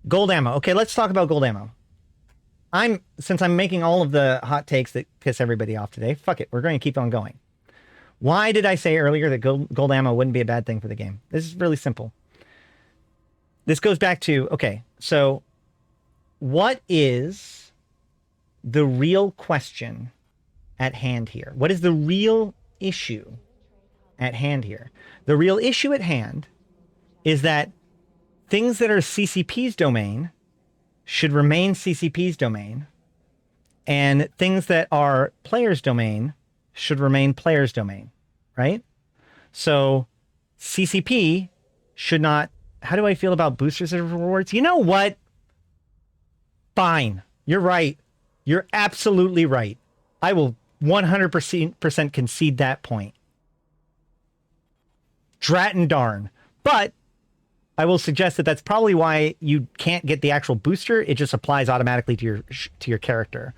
Gold ammo. Okay, let's talk about gold ammo. Since I'm making all of the hot takes that piss everybody off today, fuck it, we're going to keep on going. Why did I say earlier that gold ammo wouldn't be a bad thing for the game? This is really simple. This goes back to, okay, so what is the real question at hand here? What is the real issue at hand here? The real issue at hand is that things that are CCP's domain should remain CCP's domain, and things that are players' domain should remain players' domain, right? So CCP should not... How do I feel about boosters and rewards? You know what? Fine. You're right. You're absolutely right. I will 100% concede that point. Drat and darn. But I will suggest that that's probably why you can't get the actual booster. It just applies automatically to your character.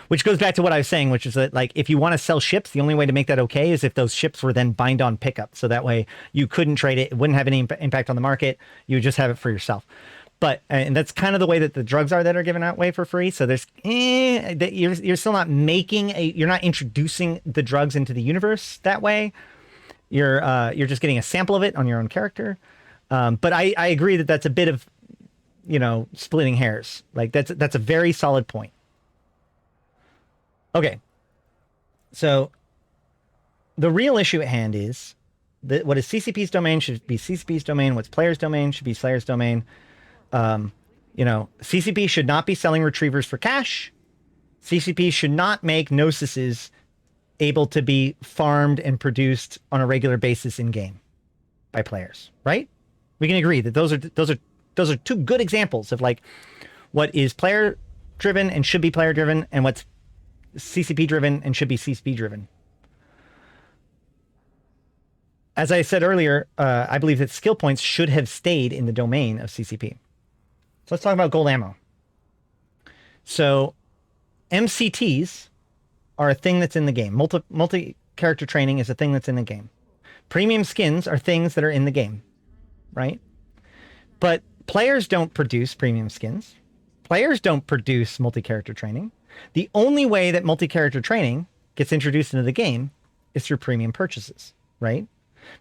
Which goes back to what I was saying, which is that, like, if you want to sell ships, the only way to make that okay is if those ships were then bind on pickup. So that way you couldn't trade it. It wouldn't have any impact on the market. You would just have it for yourself. But, and that's kind of the way that the drugs are that are given away for free. So there's, you're still not making you're not introducing the drugs into the universe that way. You're just getting a sample of it on your own character. But I agree that that's a bit of, splitting hairs. Like that's a very solid point. Okay, so the real issue at hand is that what is CCP's domain should be CCP's domain. What's player's domain should be player's domain. CCP should not be selling retrievers for cash. CCP should not make Gnosises able to be farmed and produced on a regular basis in game by players, right? We can agree that those are two good examples of like what is player driven and should be player driven, and what's CCP driven and should be CCP driven. As I said earlier, I believe that skill points should have stayed in the domain of CCP. So let's talk about gold ammo. So MCTs are a thing that's in the game. Multi-character training is a thing that's in the game. Premium skins are things that are in the game, right? But players don't produce premium skins. Players don't produce multi-character training. The only way that multi-character training gets introduced into the game is through premium purchases, right?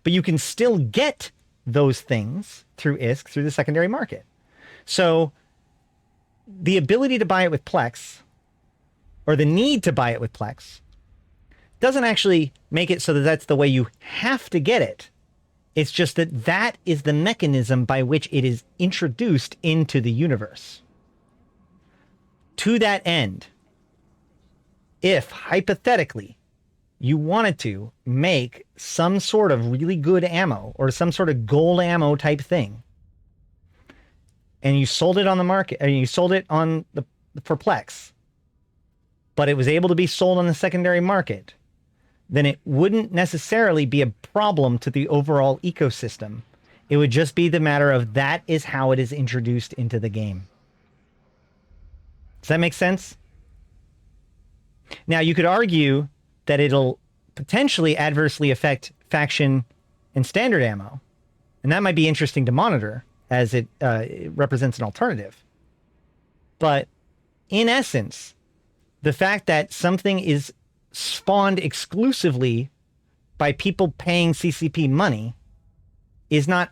But you can still get those things through ISK, through the secondary market. So the ability to buy it with Plex, or the need to buy it with Plex, doesn't actually make it so that that's the way you have to get it. It's just that that is the mechanism by which it is introduced into the universe. To that end, if hypothetically you wanted to make some sort of really good ammo or some sort of gold ammo type thing, and you sold it on the market, and you sold it on for Plex, but it was able to be sold on the secondary market, then it wouldn't necessarily be a problem to the overall ecosystem. It would just be the matter of that is how it is introduced into the game. Does that make sense? Now, you could argue that it'll potentially adversely affect faction and standard ammo, and that might be interesting to monitor as it represents an alternative. But in essence, the fact that something is spawned exclusively by people paying CCP money is not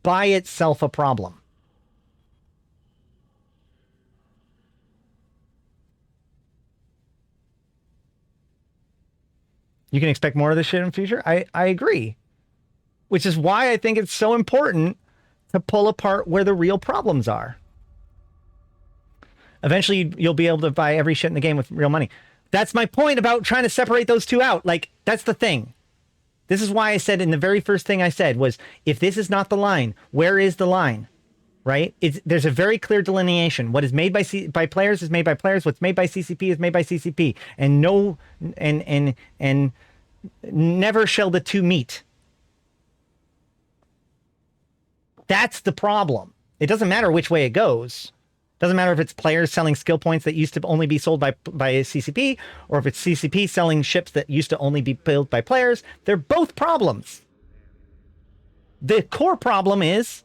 by itself a problem. You can expect more of this shit in the future. I agree. Which is why I think it's so important to pull apart where the real problems are. Eventually, you'll be able to buy every shit in the game with real money. That's my point about trying to separate those two out. Like, that's the thing. This is why I said in the very first thing I said was, if this is not the line, where is the line? Right? There's a very clear delineation. What is made by players is made by players. What's made by CCP is made by CCP. And and never shall the two meet. That's the problem. It doesn't matter which way it goes. Doesn't matter if it's players selling skill points that used to only be sold by CCP, or if it's CCP selling ships that used to only be built by players. They're both problems. The core problem is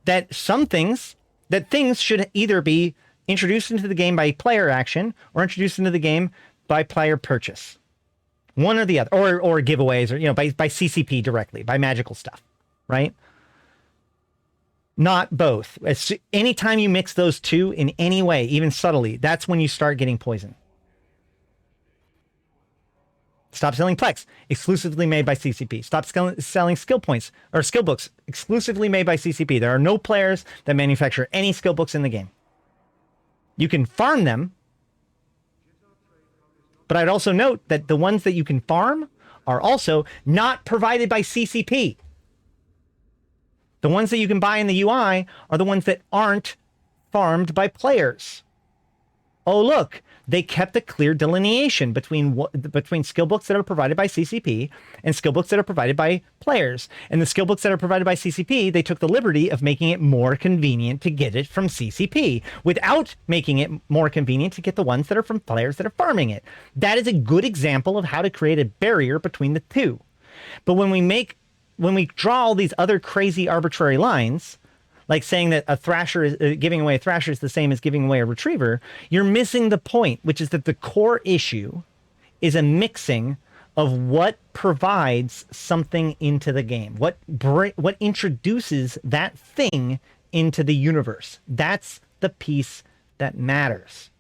that some things That things should either be introduced into the game by player action or introduced into the game by player purchase. One or the other, or giveaways, or by CCP directly, by magical stuff, right? Not both. Anytime you mix those two in any way, even subtly, that's when you start getting poison. Stop selling Plex, exclusively made by CCP. Stop selling skill points or skill books, exclusively made by CCP. There are no players that manufacture any skill books in the game. You can farm them, but I'd also note that the ones that you can farm are also not provided by CCP. The ones that you can buy in the UI are the ones that aren't farmed by players. Oh, look, they kept a clear delineation between skill books that are provided by CCP and skill books that are provided by players. And the skill books that are provided by CCP, they took the liberty of making it more convenient to get it from CCP without making it more convenient to get the ones that are from players that are farming it. That is a good example of how to create a barrier between the two. But when we draw all these other crazy arbitrary lines, like saying that a Thrasher is giving away a Thrasher is the same as giving away a Retriever, you're missing the point, which is that the core issue is a mixing of what provides something into the game, what introduces that thing into the universe. That's the piece that matters.